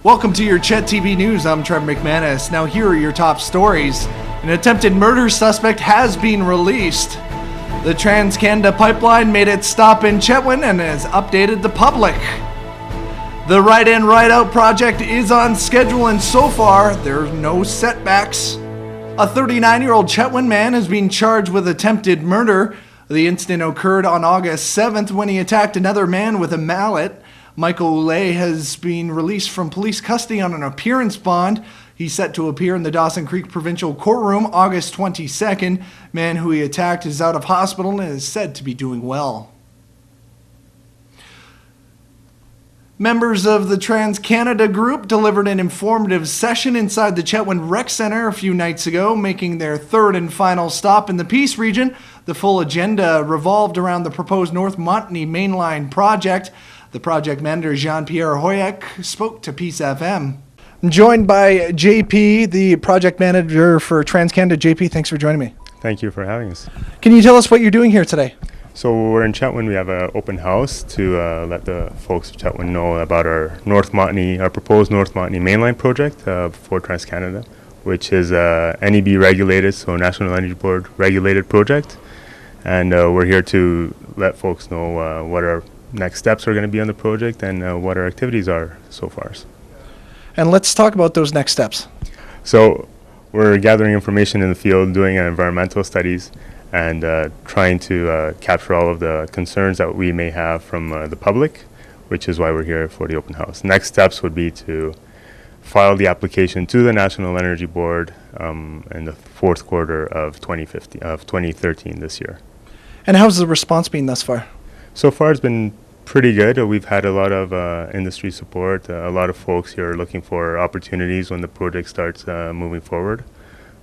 Welcome to your Chet TV News. I'm Trevor McManus. Now here are your top stories. An attempted murder suspect has been released. The Trans-Canada Pipeline made its stop in Chetwynd and has updated the public. The Right In, Right Out project is on schedule, and so far, there are no setbacks. A 39-year-old Chetwynd man has been charged with attempted murder. The incident occurred on August 7th when he attacked another man with a mallet. Michael Oulet has been released from police custody on an appearance bond. He's set to appear in the Dawson Creek Provincial Courtroom August 22nd. Man who he attacked is out of hospital and is said to be doing well. Members of the Trans-Canada group delivered an informative session inside the Chetwynd Rec Centre a few nights ago, making their third and final stop in the Peace region. The full agenda revolved around the proposed North Montney mainline project. The project manager, Jean-Pierre Hoyek, spoke to Peace FM. I'm joined by JP, the project manager for Trans-Canada. JP, thanks for joining me. Thank you for having us. Can you tell us what you're doing here today? So we're in Chetwynd. We have an open house to let the folks of Chetwynd know about our proposed North Montney mainline project for Trans-Canada, which is NEB regulated, so National Energy Board regulated project. And we're here to let folks know what our next steps are going to be on the project and what our activities are so far. And let's talk about those next steps. So we're gathering information in the field, doing environmental studies, and trying to capture all of the concerns that we may have from the public, which is why we're here for the open house. Next steps would be to file the application to the National Energy Board in the fourth quarter of 2013 this year. And how's the response been thus far? So far it's been pretty good. We've had a lot of industry support. A lot of folks here are looking for opportunities when the project starts moving forward.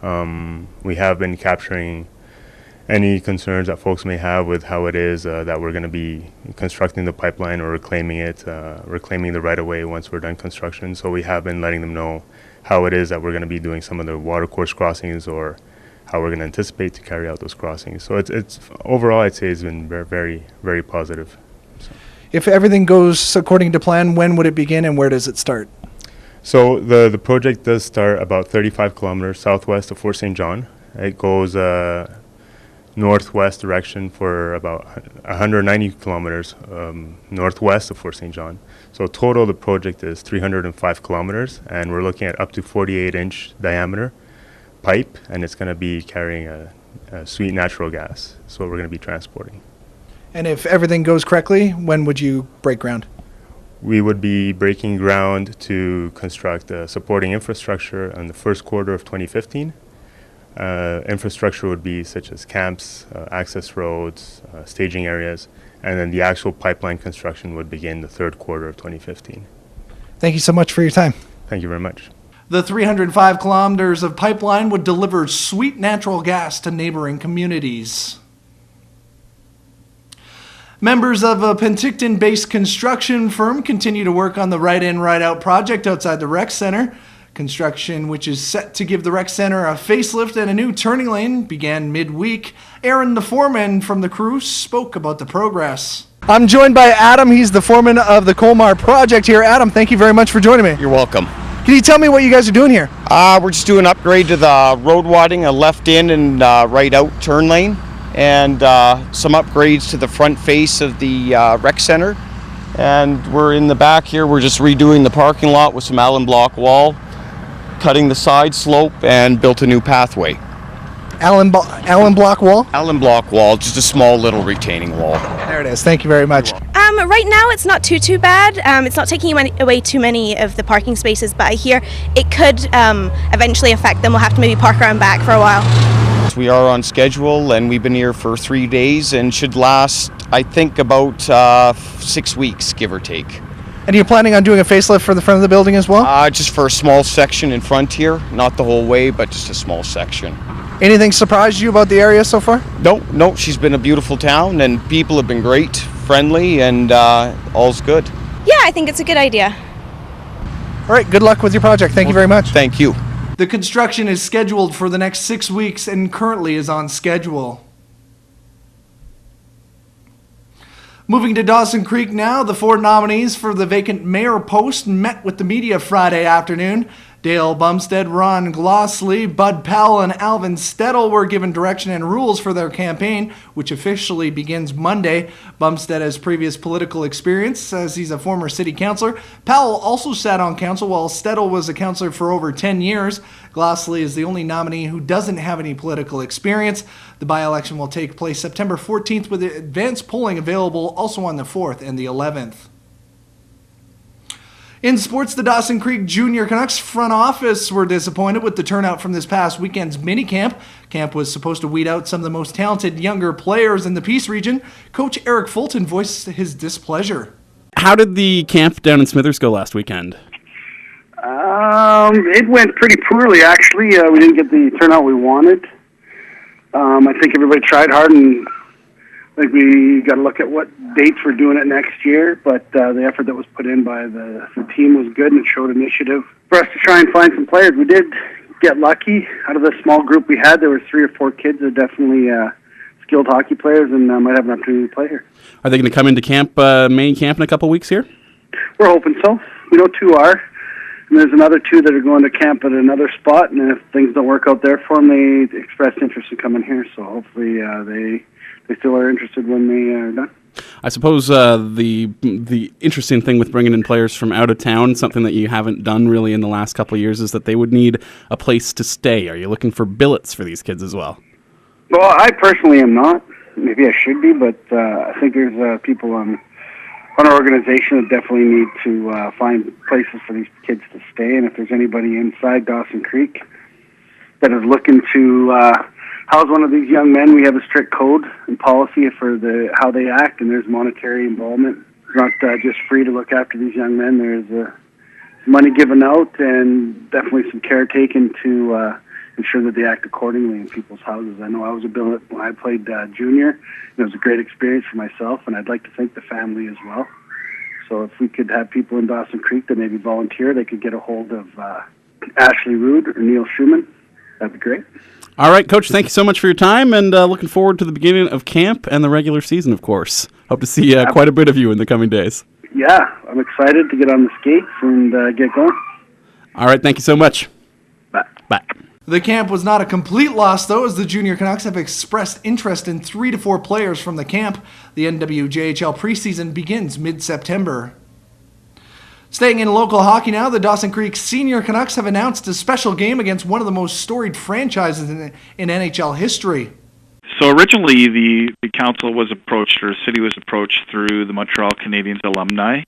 We have been capturing any concerns that folks may have with how it is that we're going to be constructing the pipeline or reclaiming the right-of-way once we're done construction. So we have been letting them know how it is that we're going to be doing some of the watercourse crossings or how we're going to anticipate to carry out those crossings. So it's overall, I'd say it's been very, very positive. So. If everything goes according to plan, when would it begin and where does it start? So the project does start about 35 kilometers southwest of Fort St. John. It goes northwest direction for about 190 kilometers northwest of Fort St. John. So total the project is 305 kilometers, and we're looking at up to 48-inch diameter pipe, and it's going to be carrying a sweet natural gas. That's what we're going to be transporting. And if everything goes correctly, when would you break ground? We would be breaking ground to construct supporting infrastructure in the first quarter of 2015. Infrastructure would be such as camps, access roads, staging areas, and then the actual pipeline construction would begin the third quarter of 2015. Thank you so much for your time. Thank you very much. The 305 kilometers of pipeline would deliver sweet natural gas to neighboring communities. Members of a Penticton-based construction firm continue to work on the Right In, Right Out project outside the rec center. Construction, which is set to give the rec center a facelift and a new turning lane, began midweek. Aaron, the foreman from the crew, spoke about the progress. I'm joined by Adam. He's the foreman of the Colmar project here. Adam, thank you very much for joining me. You're welcome. Can you tell me what you guys are doing here? We're just doing an upgrade to the road widening, a left in and right out turn lane, and some upgrades to the front face of the rec center. And we're in the back here, we're just redoing the parking lot with some Allen block wall, cutting the side slope, and built a new pathway. Allen block wall? Allen block wall, just a small little retaining wall. There it is. Thank you very much. Right now it's not too bad. It's not taking away too many of the parking spaces, but I hear it could eventually affect them. We'll have to maybe park around back for a while. We are on schedule, and we've been here for 3 days and should last, I think, about 6 weeks, give or take. And you're planning on doing a facelift for the front of the building as well? Just for a small section in front here, not the whole way, but just a small section. Anything surprised you about the area so far? No, she's been a beautiful town, and people have been great, friendly, and all's good. Yeah, I think it's a good idea. All right, good luck with your project. Thank you very much. Thank you. The construction is scheduled for the next 6 weeks and currently is on schedule. Moving to Dawson Creek now, the 4 nominees for the vacant mayor post met with the media Friday afternoon. Dale Bumstead, Ron Glossley, Bud Powell, and Alvin Stedel were given direction and rules for their campaign, which officially begins Monday. Bumstead has previous political experience as he's a former city councilor. Powell also sat on council while Stedel was a councilor for over 10 years. Glossley is the only nominee who doesn't have any political experience. The by-election will take place September 14th with advanced polling available also on the 4th and the 11th. In sports, the Dawson Creek Junior Canucks front office were disappointed with the turnout from this past weekend's minicamp. Camp was supposed to weed out some of the most talented younger players in the Peace region. Coach Eric Fulton voiced his displeasure. How did the camp down in Smithers go last weekend? It went pretty poorly, actually. We didn't get the turnout we wanted. I think everybody tried hard, and I think we got to look at what dates we're doing it next year, but the effort that was put in by the team was good, and it showed initiative for us to try and find some players. We did get lucky. Out of the small group we had, there were 3 or 4 kids that are definitely skilled hockey players and might have an opportunity to play here. Are they going to come into camp, main camp in a couple weeks here? We're hoping so. We know 2 are, and there's another 2 that are going to camp at another spot, and if things don't work out there for them, they expressed interest in coming here, so hopefully they still are interested when they are done. I suppose the interesting thing with bringing in players from out of town, something that you haven't done really in the last couple of years, is that they would need a place to stay. Are you looking for billets for these kids as well? Well, I personally am not. Maybe I should be, but I think there's people on our organization that definitely need to find places for these kids to stay. And if there's anybody inside Dawson Creek that is looking to house one of these young men, we have a strict code and policy for how they act, and there's monetary involvement. It's not just free to look after these young men. There's money given out and definitely some care taken to ensure that they act accordingly in people's houses. I know I was a billet when I played junior, and it was a great experience for myself, and I'd like to thank the family as well. So if we could have people in Dawson Creek that maybe volunteer, they could get a hold of Ashley Rood or Neil Schumann. That'd be great. All right, Coach, thank you so much for your time, and looking forward to the beginning of camp and the regular season, of course. Hope to see quite a bit of you in the coming days. Yeah, I'm excited to get on the skates and get going. All right, thank you so much. Bye. Bye. The camp was not a complete loss, though, as the Junior Canucks have expressed interest in 3 to 4 players from the camp. The NWJHL preseason begins mid-September. Staying in local hockey now, the Dawson Creek Senior Canucks have announced a special game against one of the most storied franchises in NHL history. So originally the council was approached, or the city was approached through the Montreal Canadiens alumni.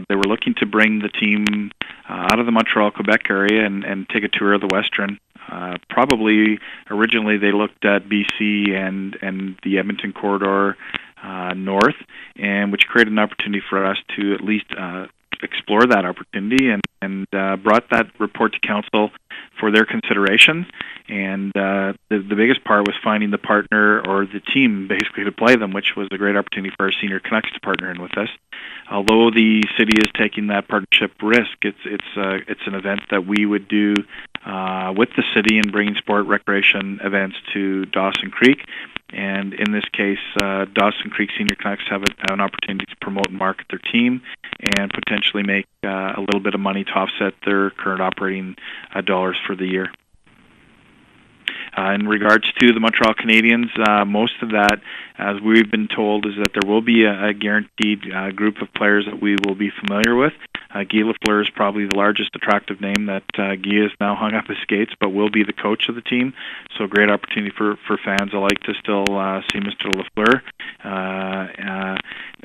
They were looking to bring the team out of the Montreal, Quebec area and take a tour of the Western. Probably originally they looked at BC and the Edmonton corridor north, and which created an opportunity for us to at least explore that opportunity and brought that report to council for their consideration. And the biggest part was finding the partner or the team basically to play them, which was a great opportunity for our senior Canucks to partner in with us. Although the city is taking that partnership risk, it's an event that we would do with the city and bringing sport recreation events to Dawson Creek. And in this case, Dawson Creek Senior Canucks have an opportunity to promote and market their team and potentially make a little bit of money to offset their current operating dollars for the year. In regards to the Montreal Canadiens, most of that, as we've been told, is that there will be a guaranteed group of players that we will be familiar with. Guy Lafleur is probably the largest attractive name that Guy has now hung up his skates, but will be the coach of the team. So great opportunity for fans alike to still see Mr. Lafleur.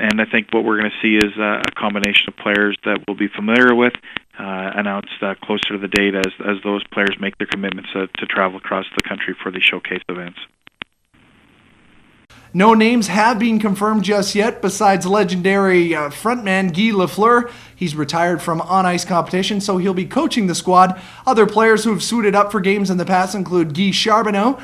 And I think what we're going to see is a combination of players that we'll be familiar with, announced closer to the date as those players make their commitments to travel across the country for the showcase events. No names have been confirmed just yet besides legendary frontman Guy Lafleur. He's retired from on-ice competition, so he'll be coaching the squad. Other players who have suited up for games in the past include Guy Charbonneau,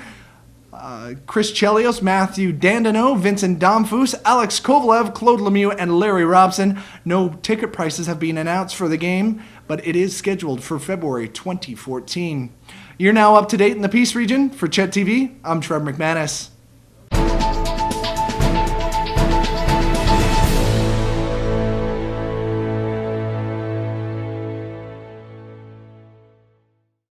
Chris Chelios, Matthew Dandino, Vincent Domfus, Alex Kovalev, Claude Lemieux, and Larry Robson. No ticket prices have been announced for the game, but it is scheduled for February 2014. You're now up to date in the Peace region. For Chet TV, I'm Trev McManus.